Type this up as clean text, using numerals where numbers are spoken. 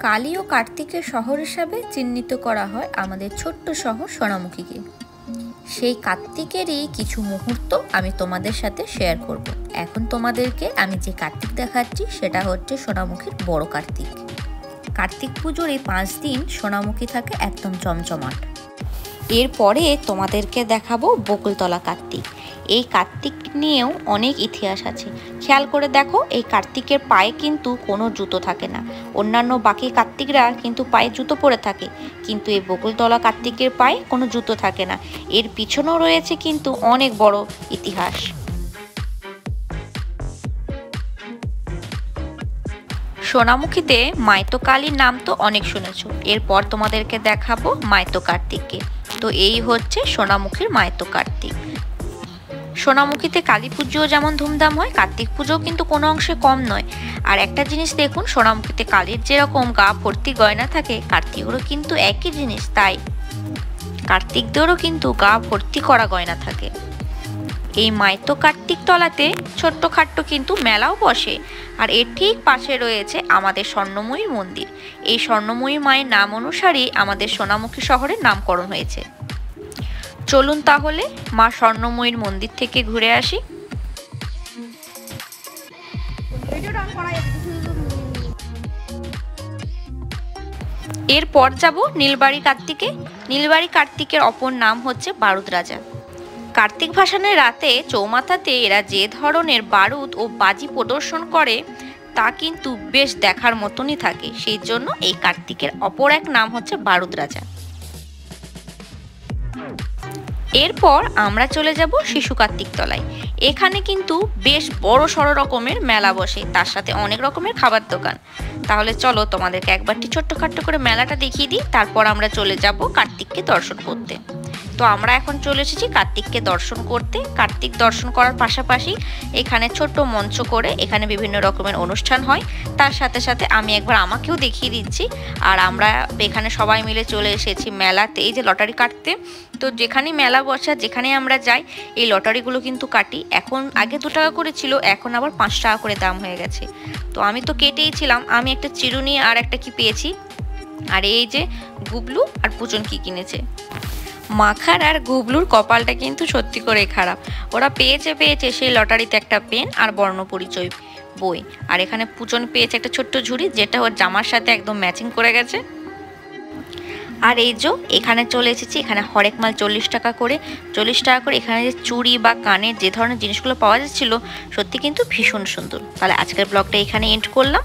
কালী ও কার্তিকের শহর হিসাবে চিহ্নিত করা হয় আমাদের ছোট্ট শহর সোনামুখীকে। সেই কার্তিকেরই কিছু মুহূর্ত আমি তোমাদের সাথে শেয়ার করব। এখন তোমাদেরকে আমি যে কার্তিক দেখাচ্ছি সেটা হচ্ছে সোনামুখীর বড় কার্তিক। কার্তিক পুজোর এই 5 দিন সোনামুখী থাকে একদম জমজমাট। এরপরে তোমাদেরকে দেখাবো বকুলতলা কার্তিক। এই কার্তিক নিয়েও অনেক ইতিহাস আছে। খেয়াল করে দেখো, এই কার্তিকের পায়ে কিন্তু কোনো জুতো থাকে না। অন্যান্য বাকি কার্তিকরা কিন্তু পায়ে জুতো পরে থাকে, কিন্তু এই বকুলতলা কার্তিকের পায়ে কোনো জুতো থাকে না। এর পিছনেও রয়েছে কিন্তু অনেক বড় ইতিহাস। সোনামুখীতে মাইতো কালীর নাম তো অনেক শুনেছো। এরপর তোমাদেরকে দেখাবো মাইতো কার্তিককে। তো এই হচ্ছে সোনামুখীর মাইতো কার্তিক। সোনামুখীতে কালী পুজোও যেমন ধুমধাম হয়, কার্তিক পুজোও কিন্তু কোনো অংশে কম নয়। আর একটা জিনিস দেখুন, সোনামুখীতে কালীর যেরকম গা ভর্তি গয়না থাকে, কার্তিকেরও কিন্তু একই জিনিস। তাই কার্তিকদেরও কিন্তু গা ভর্তি করা গয়না থাকে। এই মাইতো কার্তিক তলাতে ছোট্টখাট্ট কিন্তু মেলাও বসে। আর এর ঠিক পাশে রয়েছে আমাদের স্বর্ণময়ীর মন্দির। এই স্বর্ণময়ী মায়ের নাম অনুসারেই আমাদের সোনামুখী শহরের নামকরণ হয়েছে। চলুন তাহলে মা স্বর্ণময়ীর মন্দির থেকে ঘুরে আসি। এরপর যাব নীলবাড়ি কার্তিকে। নীলবাড়ি কার্তিকের অপর নাম হচ্ছে বারুদ রাজা। কার্তিক ভাসানের রাতে চৌমাথাতে এরা যে ধরনের বারুদ ও বাজি প্রদর্শন করে তা কিন্তু বেশ দেখার মতনই থাকে। সেই জন্য এই কার্তিকের অপর এক নাম হচ্ছে বারুদ রাজা। এরপর আমরা চলে যাব শিশু কার্তিক তলায়। এখানে কিন্তু বেশ বড় সড়ো রকমের মেলা বসে, তার সাথে অনেক রকমের খাবার দোকান। তাহলে চলো তোমাদেরকে একবারটি ছোট্টখাট্ট করে মেলাটা দেখিয়ে দিই, তারপর আমরা চলে যাব কার্তিককে দর্শন করতে। তো আমরা এখন চলে এসেছি কার্তিককে দর্শন করতে। কার্তিক দর্শন করার পাশাপাশি এখানে ছোট্ট মঞ্চ করে এখানে বিভিন্ন রকমের অনুষ্ঠান হয়। তার সাথে সাথে আমি একবার আমাকেও দেখিয়ে দিচ্ছি। আর আমরা এখানে সবাই মিলে চলে এসেছি মেলাতে, এই যে লটারি কাটতে। তো যেখানেই মেলা বসা, যেখানে আমরা যাই, এই লটারিগুলো কিন্তু কাটি। এখন আগে 2 টাকা করে ছিল, এখন আবার 5 টাকা করে দাম হয়ে গেছে। তো আমি তো কেটেই ছিলাম। আমি একটা চিরুনি আর একটা কি পেয়েছি। আর এই যে গুবলু আর পূজন কি কিনেছে। মাখার আর গুবলুর কপালটা কিন্তু সত্যি করে খারাপ। ওরা পেয়েছে সেই লটারিতে একটা পেন আর বর্ণ পরিচয় বই। আর এখানে পূজন পেয়েছে একটা ছোট্ট ঝুড়ি, যেটা ওর জামার সাথে একদম ম্যাচিং করে গেছে। আর এই যে এখানে চলে এসেছি, এখানে হরেক মাল 40 টাকা করে। 40 টাকা করে এখানে যে চুড়ি বা কানের যে ধরনের জিনিসগুলো পাওয়া যাচ্ছিল, সত্যি কিন্তু ভীষণ সুন্দর। তাহলে আজকের ব্লগটা এখানে এন্ড করলাম।